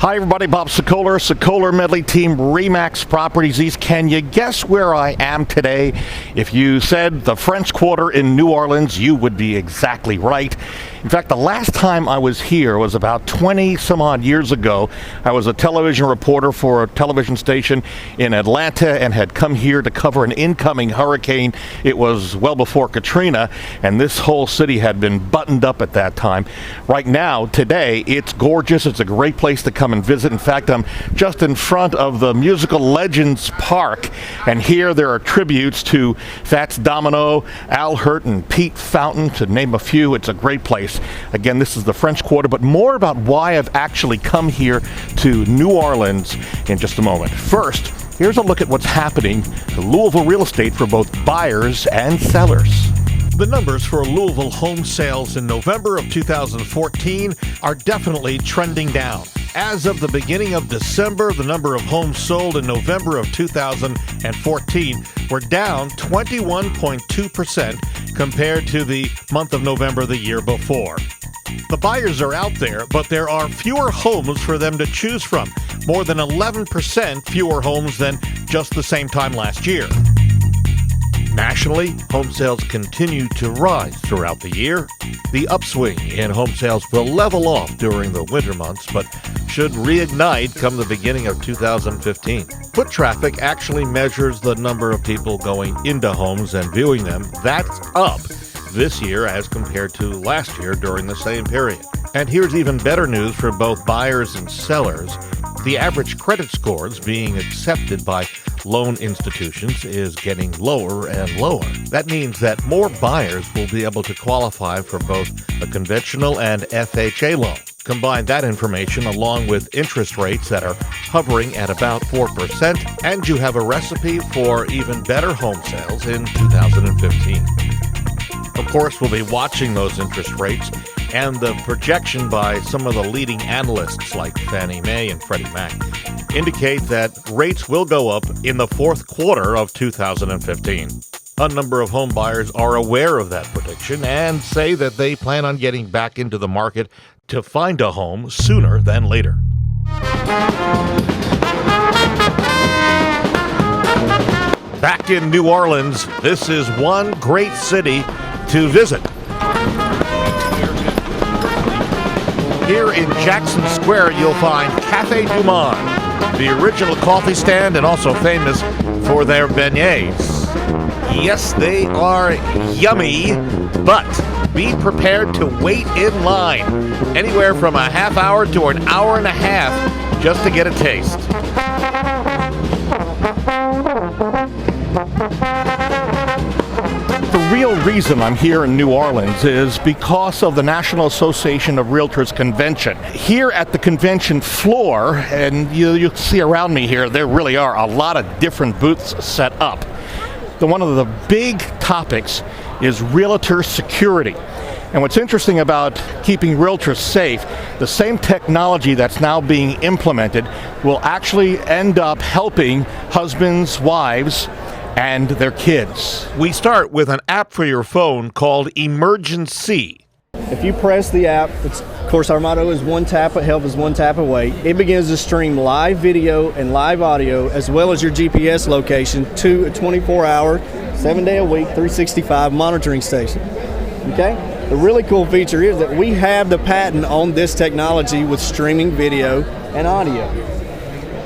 Hi everybody, Bob Sokoler, Sokoler Medley Team, Remax Properties East. Can you guess where I am today? If you said the French Quarter in New Orleans, you would be exactly right. In fact, the last time I was here was about 20 some odd years ago. I was a television reporter for a television station in Atlanta and had come here to cover an incoming hurricane. It was well before Katrina, and this whole city had been buttoned up at that time. Right now, today, it's gorgeous. It's a great place to come and visit. In fact, I'm just in front of the Musical Legends Park, and here there are tributes to Fats Domino, Al Hirt, and Pete Fountain, to name a few. It's a great place. Again, this is the French Quarter, but more about why I've actually come here to New Orleans in just a moment. First, here's a look at what's happening to Louisville real estate for both buyers and sellers. The numbers for Louisville home sales in November of 2014 are definitely trending down. As of the beginning of December, the number of homes sold in November of 2014 were down 21.2% compared to the month of November the year before. The buyers are out there, but there are fewer homes for them to choose from. More than 11% fewer homes than just the same time last year. Nationally, home sales continue to rise throughout the year. The upswing in home sales will level off during the winter months, but should reignite come the beginning of 2015. Foot traffic actually measures the number of people going into homes and viewing them. That's up this year as compared to last year during the same period. And here's even better news for both buyers and sellers. The average credit scores being accepted by loan institutions is getting lower and lower. That means that more buyers will be able to qualify for both a conventional and FHA loan. Combine that information along with interest rates that are hovering at about 4%, and you have a recipe for even better home sales in 2015. Of course, we'll be watching those interest rates and the projection by some of the leading analysts like Fannie Mae and Freddie Mac indicate that rates will go up in the fourth quarter of 2015. A number of home buyers are aware of that prediction and say that they plan on getting back into the market to find a home sooner than later. Back in New Orleans, this is one great city to visit. Here in Jackson Square, you'll find Café Du Monde, the original coffee stand and also famous for their beignets. Yes, they are yummy, but be prepared to wait in line anywhere from a half hour to an hour and a half just to get a taste. The real reason I'm here in New Orleans is because of the National Association of Realtors convention. Here at the convention floor, and you'll see around me here, there really are a lot of different booths set up. One of the big topics is realtor security. And what's interesting about keeping realtors safe, the same technology that's now being implemented will actually end up helping husbands, wives, and their kids. We start with an app for your phone called Emergency. If you press the app, of course our motto is one tap of help is one tap away. It begins to stream live video and live audio as well as your GPS location to a 24-hour, 7-day-a-week, 365 monitoring station. Okay? The really cool feature is that we have the patent on this technology with streaming video and audio.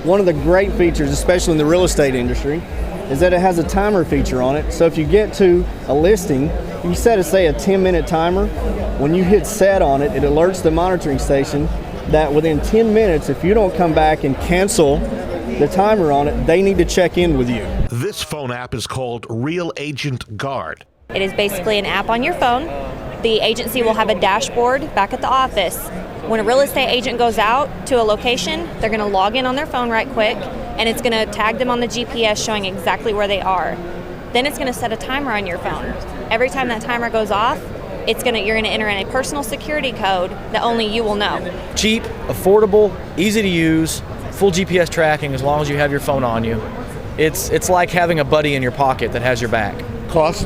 One of the great features, especially in the real estate industry, is that it has a timer feature on it. So if you get to a listing, you set say a 10-minute timer. When you hit set on it, it alerts the monitoring station that within 10 minutes, if you don't come back and cancel the timer on it, they need to check in with you. This phone app is called Real Agent Guard. It is basically an app on your phone. The agency will have a dashboard back at the office. When a real estate agent goes out to a location, they're going to log in on their phone right quick, and it's going to tag them on the GPS showing exactly where they are. Then it's going to set a timer on your phone. Every time that timer goes off, you're going to enter in a personal security code that only you will know. Cheap, affordable, easy to use, full GPS tracking as long as you have your phone on you. It's like having a buddy in your pocket that has your back. Cost?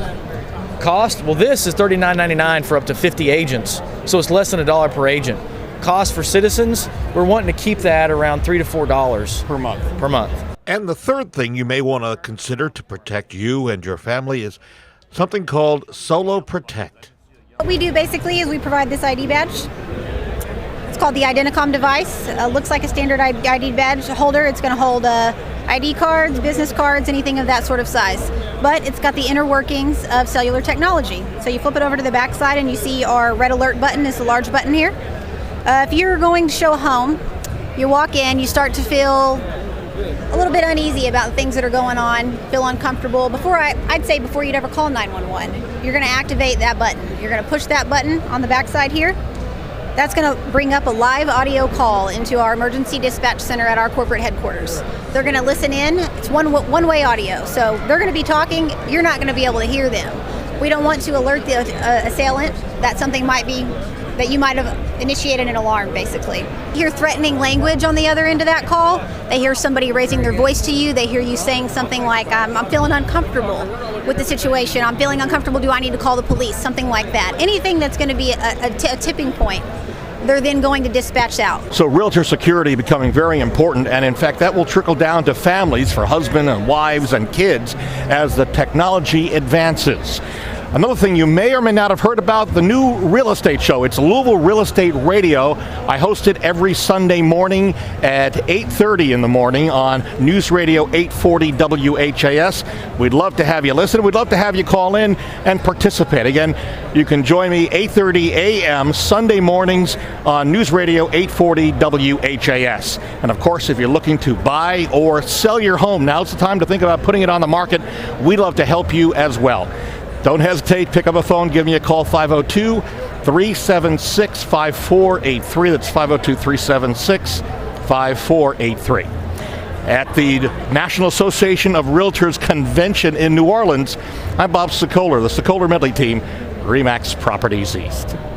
Well, this is $39.99 for up to 50 agents, so it's less than $1 per agent. cost for citizens, we're wanting to keep that around $3 to $4 per month. And the third thing you may want to consider to protect you and your family is something called Solo Protect. What we do basically is we provide this ID badge. It's called the Identicom device. Looks like a standard ID badge holder. It's going to hold ID cards, business cards, anything of that sort of size. But it's got the inner workings of cellular technology. So you flip it over to the back side and you see our red alert button is the large button here. If you're going to show a home, you walk in, you start to feel a little bit uneasy about the things that are going on, feel uncomfortable. I'd say before you'd ever call 911, you're going to activate that button. You're going to push that button on the back side here. That's going to bring up a live audio call into our emergency dispatch center at our corporate headquarters. They're going to listen in. It's one-way audio, so they're going to be talking. You're not going to be able to hear them. We don't want to alert the assailant that something might be, that you might have initiated an alarm, basically. You hear threatening language on the other end of that call. They hear somebody raising their voice to you. They hear you saying something like, I'm feeling uncomfortable with the situation. I'm feeling uncomfortable. Do I need to call the police? Something like that. Anything that's going to be a tipping point, they're then going to dispatch out. So realtor security becoming very important, and in fact that will trickle down to families for husband and wives and kids as the technology advances. Another thing you may or may not have heard about, the new real estate show. It's Louisville Real Estate Radio. I host it every Sunday morning at 8:30 in the morning on News Radio 840 WHAS. We'd love to have you listen. We'd love to have you call in and participate. Again, you can join me 8:30 a.m. Sunday mornings on News Radio 840 WHAS. And of course, if you're looking to buy or sell your home, now's the time to think about putting it on the market. We'd love to help you as well. Don't hesitate, pick up a phone, give me a call, 502-376-5483. That's 502-376-5483. At the National Association of Realtors Convention in New Orleans, I'm Bob Sokoler, the Sokoler Medley Team, RE/MAX Properties East.